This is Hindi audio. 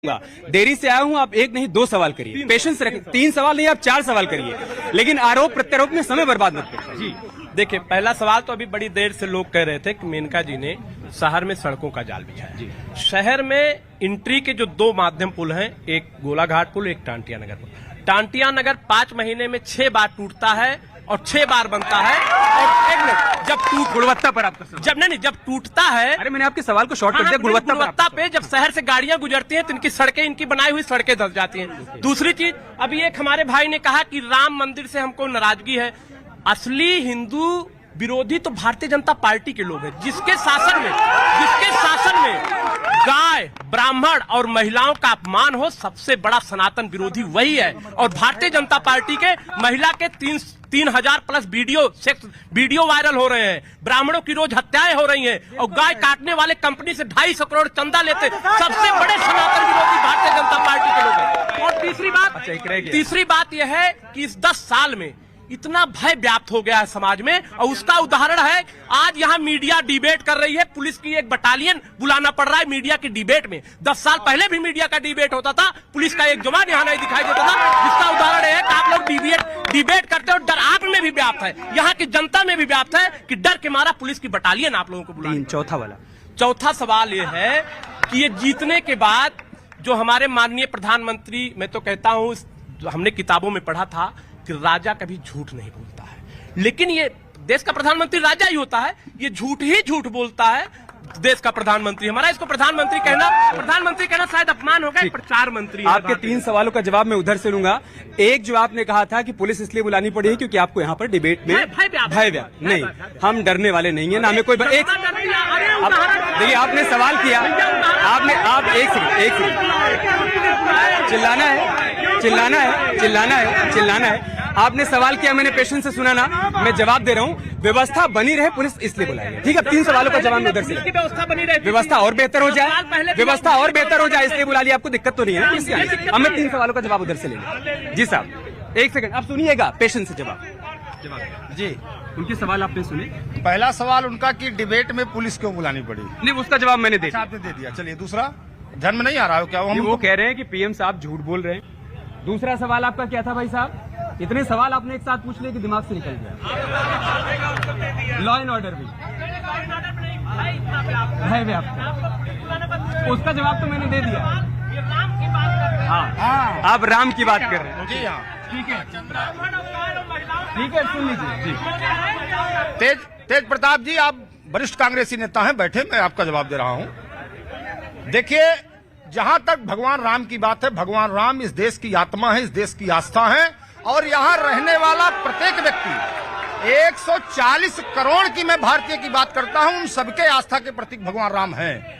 देरी से आया हूं, आप एक नहीं 2 सवाल करिए, पेशेंस रखें। 3 सवाल नहीं, आप 4 सवाल करिए, लेकिन आरोप प्रत्यारोप में समय बर्बाद मत करिए। जी देखिए, पहला सवाल तो अभी बड़ी देर से लोग कह रहे थे कि मेनका जी ने शहर में सड़कों का जाल बिछाया। शहर में एंट्री के जो 2 माध्यम पुल हैं, एक गोलाघाट पुल, एक टांटिया नगर पुल। टांटिया नगर 5 महीने में 6 बार टूटता है और 6 बार बनता है। और एक मिनट, जब गुणवत्ता पर आपका जब टूटता है, अरे मैंने आपके सवाल को शॉर्ट कर दिया। गुणवत्ता पे जब शहर से गाड़ियां गुजरती हैं तो इनकी सड़कें, इनकी बनाई हुई सड़कें धंस जाती हैं। दूसरी चीज, अभी एक हमारे भाई ने कहा कि राम मंदिर से हमको नाराजगी है। असली हिंदू विरोधी तो भारतीय जनता पार्टी के लोग हैं, जिसके शासन में गाय, ब्राह्मण और महिलाओं का अपमान हो, सबसे बड़ा सनातन विरोधी वही है। और भारतीय जनता पार्टी के महिला के 3,000 प्लस वीडियो वायरल हो रहे हैं, ब्राह्मणों की रोज हत्याएं हो रही हैं, और गाय काटने वाले कंपनी से 250 करोड़ चंदा लेते, सबसे बड़े सनातन विरोधी भारतीय जनता पार्टी के लोग हैं। और तीसरी बात यह है कि इस 10 साल में इतना भय व्याप्त हो गया है समाज में, और उसका उदाहरण है आज यहाँ मीडिया डिबेट कर रही है। पुलिस की एक बटालियन बुलाना पड़ रहा है मीडिया की डिबेट में। 10 साल पहले भी मीडिया का डिबेट होता था, पुलिस का एक जवान यहाँ नहीं दिखाई देता था, जिसका उदाहरण है कि आप लोग डिबेट करते हो। डर आप में भी व्याप्त है, यहाँ की जनता में भी व्याप्त है कि डर के मारा पुलिस की बटालियन आप लोगों को बुला। चौथा सवाल ये है कि ये जीतने के बाद जो हमारे माननीय प्रधानमंत्री, मैं तो कहता हूँ, हमने किताबों में पढ़ा था कि राजा कभी झूठ नहीं बोलता है, लेकिन ये देश का प्रधानमंत्री राजा ही होता है, ये झूठ ही झूठ बोलता है देश का प्रधानमंत्री हमारा। इसको प्रधानमंत्री कहना शायद अपमान होगा। प्रचार मंत्री। आपके 3 सवालों का जवाब मैं उधर से लूंगा। एक जो आपने कहा था कि पुलिस इसलिए बुलानी पड़ी है क्योंकि आपको यहाँ पर डिबेट में भय व्याप्त नहीं, हम डरने वाले नहीं है ना, हमें कोई देखिए, आपने सवाल किया, आप एक सेकंड, चिल्लाना है। आपने सवाल किया, मैंने पेशेंस से सुना ना, मैं जवाब दे रहा हूँ। व्यवस्था बनी रहे, पुलिस इसलिए बुलाई है, ठीक है। 3 सवालों का जवाब उधर से, व्यवस्था और बेहतर हो जाए, इसलिए बुला लिया। आपको दिक्कत तो नहीं है ना? अब मैं 3 सवालों का जवाब उधर से लेंगे। जी साहब, एक सेकंड, आप सुनिएगा, पेशेंस से जवाब। जी, उनके सवाल आपने सुने। पहला सवाल उनका कि डिबेट में पुलिस क्यों बुलानी पड़ी? नहीं, उसका जवाब मैंने दे दिया। आपने दे दिया। चलिए, दूसरा, ध्यान में नहीं आ रहा हो क्या? वो कह रहे हैं कि पीएम साहब झूठ बोल रहे हैं। दूसरा सवाल आपका क्या था भाई साहब? इतने सवाल आपने एक साथ पूछ लिए कि दिमाग से निकल गया। लॉ एंड ऑर्डर भी भय व्याप्त, उसका जवाब तो मैंने दे दिया। हाँ, आप राम की बात कर रहे हैं। जी हाँ, ठीक है, सुन लीजिए। तेज प्रताप जी, आप वरिष्ठ कांग्रेसी नेता हैं, बैठे, मैं आपका जवाब दे रहा हूं। देखिए, जहां तक भगवान राम की बात है, भगवान राम इस देश की आत्मा है, इस देश की आस्था है, और यहाँ रहने वाला प्रत्येक व्यक्ति, 140 करोड़ की मैं भारतीय की बात करता हूं, उन सबके आस्था के प्रतीक भगवान राम हैं।